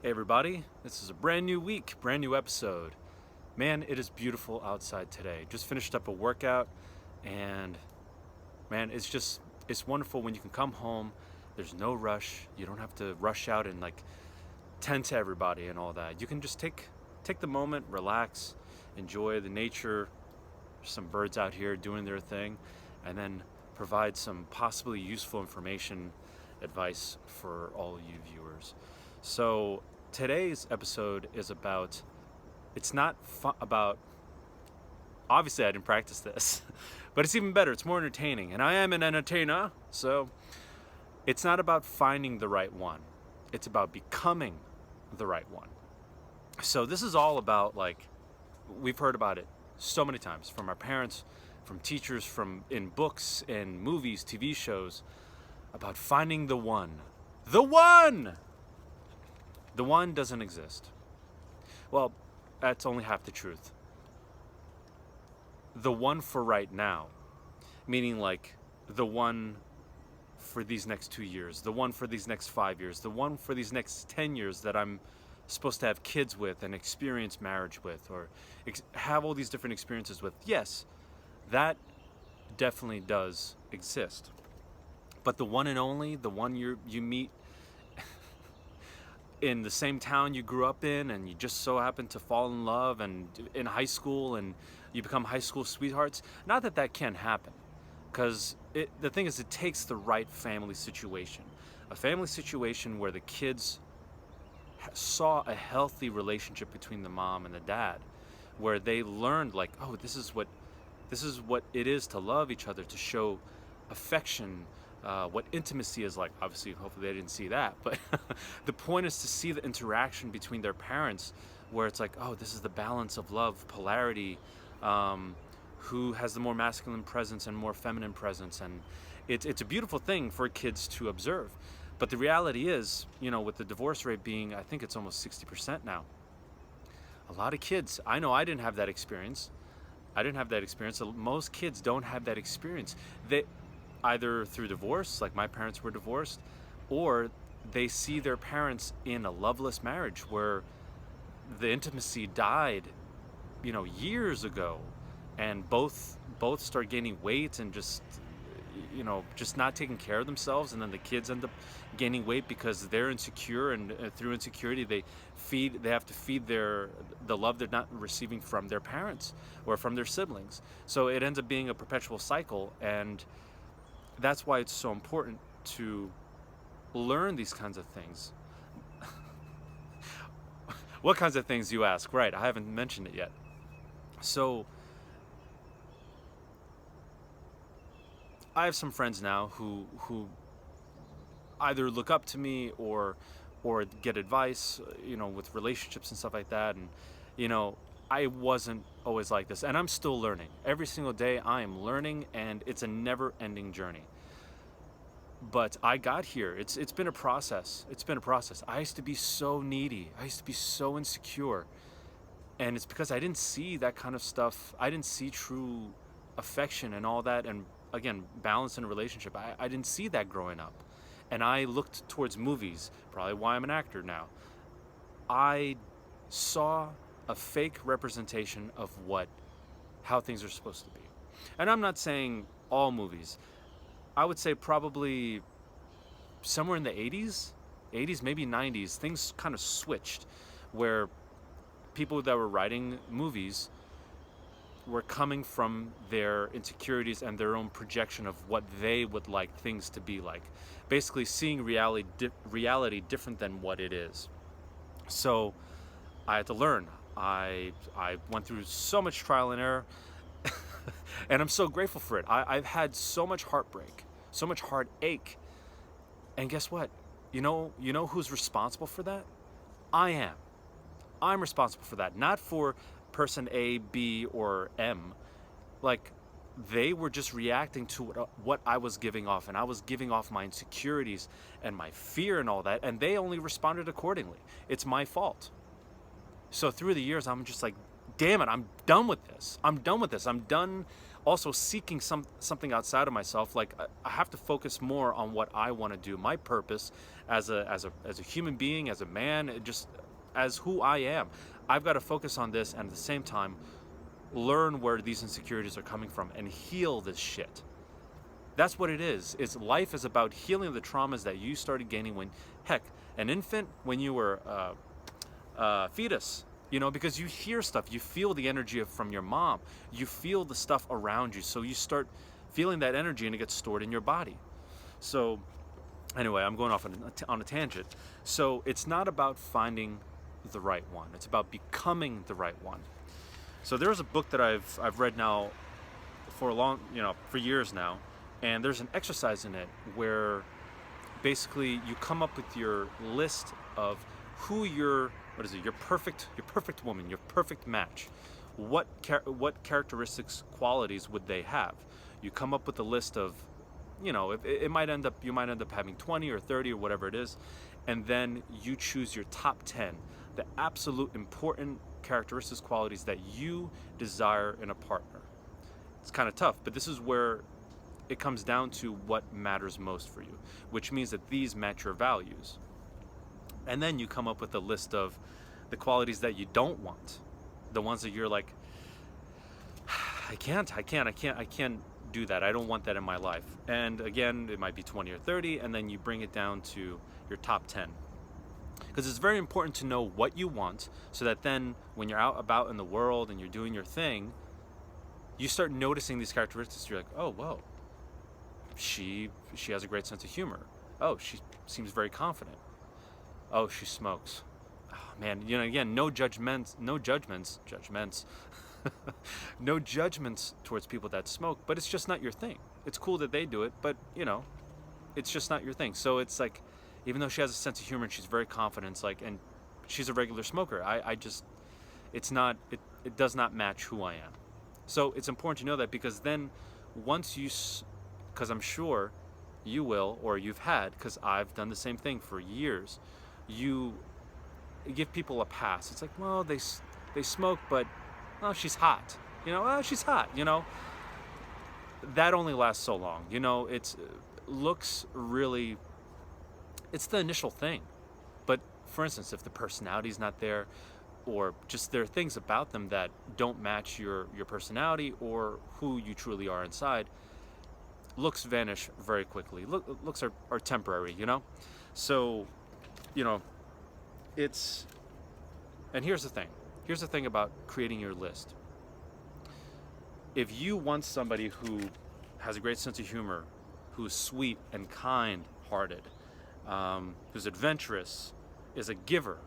Hey everybody, this is a brand new week, brand new episode. Man, it is beautiful outside today. Just finished up a workout and man, it's wonderful when you can come home. There's no rush. You don't have to rush out and tend to everybody and all that. You can just take the moment, relax, enjoy the nature, some birds out here doing their thing, and then provide some possibly useful information, advice for all you viewers. So today's episode is about, it's not about, obviously I didn't practice this, but it's even better, it's more entertaining, and I am an entertainer, so it's not about finding the right one, it's about becoming the right one. So this is all about, we've heard about it so many times from our parents, from teachers, from in books and movies, TV shows, about finding the one. The one! The one doesn't exist. Well, that's only half the truth. The one for right now, meaning the one for these next 2 years, the one for these next 5 years, the one for these next 10 years that I'm supposed to have kids with and experience marriage with, or have all these different experiences with. Yes, that definitely does exist. But the one and only, the one you meet in the same town you grew up in, and you just so happen to fall in love, and in high school, and you become high school sweethearts. Not that that can't happen, because the thing is, it takes the right family situation. A family situation where the kids saw a healthy relationship between the mom and the dad, where they learned oh, this is what it is to love each other, to show affection, what intimacy is like. Obviously, hopefully they didn't see that, but the point is to see the interaction between their parents, where it's oh, this is the balance of love, polarity, who has the more masculine presence and more feminine presence, and it's a beautiful thing for kids to observe. But the reality is, with the divorce rate being, I think it's almost 60% now, a lot of kids, I know I didn't have that experience. Most kids don't have that experience. They either through divorce, like my parents were divorced, or they see their parents in a loveless marriage where the intimacy died, years ago, and both start gaining weight and just not taking care of themselves, and then the kids end up gaining weight because they're insecure, and through insecurity they have to feed the love they're not receiving from their parents or from their siblings. So it ends up being a perpetual cycle, and that's why it's so important to learn these kinds of things. What kinds of things, you ask? Right, I haven't mentioned it yet. So I have some friends now who either look up to me or get advice, with relationships and stuff like that. And, I wasn't always like this, and I'm still learning. Every single day I am learning, and it's a never-ending journey. But I got here. It's been a process. I used to be so needy. I used to be so insecure. And it's because I didn't see that kind of stuff. I didn't see true affection and all that, and again, balance in a relationship. I didn't see that growing up. And I looked towards movies, probably why I'm an actor now. I saw a fake representation of how things are supposed to be. And I'm not saying all movies. I would say probably somewhere in the 80s, maybe 90s, things kind of switched, where people that were writing movies were coming from their insecurities and their own projection of what they would like things to be like. Basically seeing reality different than what it is. So I had to learn. I went through so much trial and error, and I'm so grateful for it. I've had so much heartbreak, so much heartache, and guess what? You know who's responsible for that? I am. I'm responsible for that, not for person A, B, or M. They were just reacting to what I was giving off, and I was giving off my insecurities and my fear and all that, and they only responded accordingly. It's my fault. So through the years, I'm just damn it, I'm done with this. I'm done Also seeking something outside of myself. Like I have to focus more on what I want to do, my purpose as a human being, as a man, just as who I am. I've got to focus on this, and at the same time learn where these insecurities are coming from and heal this shit. That's what it is. It's life is about healing the traumas that you started gaining when, heck, an infant, when you were fetus, because you hear stuff, you feel the energy from your mom, you feel the stuff around you, so you start feeling that energy and it gets stored in your body. So anyway, I'm going off on a tangent. So it's not about finding the right one, it's about becoming the right one. So there's a book that I've read now for for years now, and there's an exercise in it where basically you come up with your list of who your perfect woman, your perfect match. What characteristics, qualities would they have? You come up with a list of, you might end up having 20 or 30 or whatever it is, and then you choose your top 10, the absolute important characteristics, qualities that you desire in a partner. It's kind of tough, but this is where it comes down to what matters most for you, which means that these match your values. And then you come up with a list of the qualities that you don't want, the ones that you're like, I can't do that. I don't want that in my life. And again, it might be 20 or 30, and then you bring it down to your top 10. Because it's very important to know what you want, so that then when you're out about in the world and you're doing your thing, you start noticing these characteristics. You're like, oh, whoa, she has a great sense of humor. Oh, she seems very confident. Oh, she smokes. Oh, man, again, no judgments, no judgments towards people that smoke, but it's just not your thing. It's cool that they do it, but it's just not your thing. So it's like, even though she has a sense of humor and she's very confident, it's like, and she's a regular smoker, it does not match who I am. So it's important to know that, because then because I'm sure you will, or you've had, because I've done the same thing for years, you give people a pass. It's like, well, they smoke, but she's hot. She's hot. That only lasts so long. It's looks really. It's the initial thing, but for instance, if the personality's not there, or just there are things about them that don't match your personality or who you truly are inside, looks vanish very quickly. Looks are temporary. So. And here's the thing about creating your list. If you want somebody who has a great sense of humor, who's sweet and kind-hearted, who's adventurous, is a giver,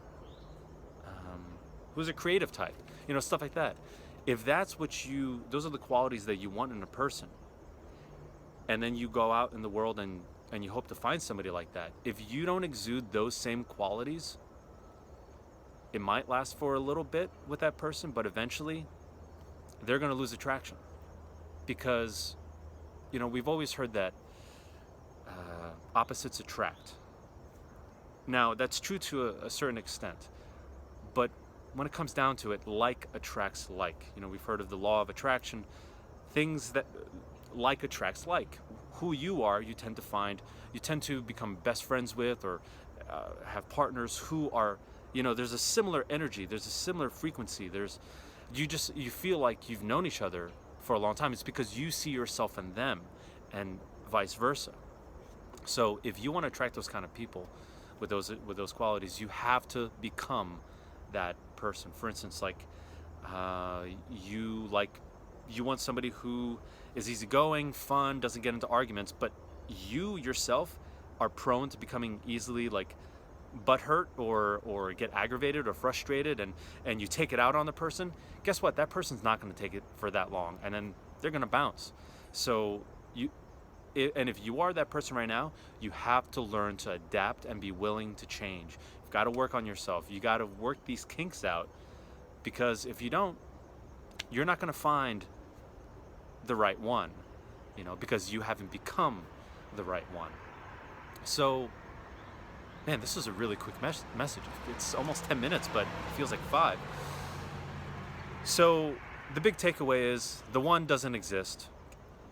who's a creative type, stuff like that. If that's those are the qualities that you want in a person, and then you go out in the world and you hope to find somebody like that, if you don't exude those same qualities, it might last for a little bit with that person, but eventually they're going to lose attraction. Because, we've always heard that opposites attract. Now, that's true to a certain extent, but when it comes down to it, like attracts like. We've heard of the law of attraction. Things that like attracts like. Who you are, you tend to become best friends with, or have partners who are, there's a similar energy, there's a similar frequency, you feel like you've known each other for a long time. It's because you see yourself in them, and vice versa. So if you want to attract those kind of people with those qualities, you have to become that person. For instance, like you want somebody who is easygoing, fun, doesn't get into arguments, but you yourself are prone to becoming easily like butthurt or get aggravated or frustrated, and you take it out on the person. Guess what? That person's not going to take it for that long, and then they're going to bounce. So if you are that person right now, you have to learn to adapt and be willing to change. You've got to work on yourself. You got to work these kinks out, because if you don't, you're not going to find the right one, because you haven't become the right one. So, man, this is a really quick message. It's almost 10 minutes, but it feels like 5. So the big takeaway is the one doesn't exist.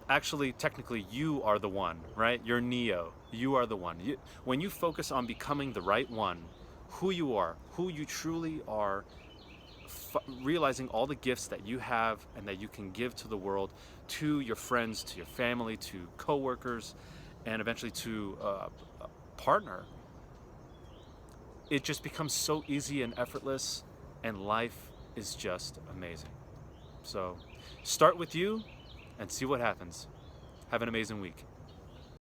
Actually, technically, you are the one, right? You're Neo. You are the one. When you focus on becoming the right one, who you are, who you truly are, realizing all the gifts that you have and that you can give to the world, to your friends, to your family, to coworkers, and eventually to a partner, it just becomes so easy and effortless, and life is just amazing. So start with you and see what happens. Have an amazing week.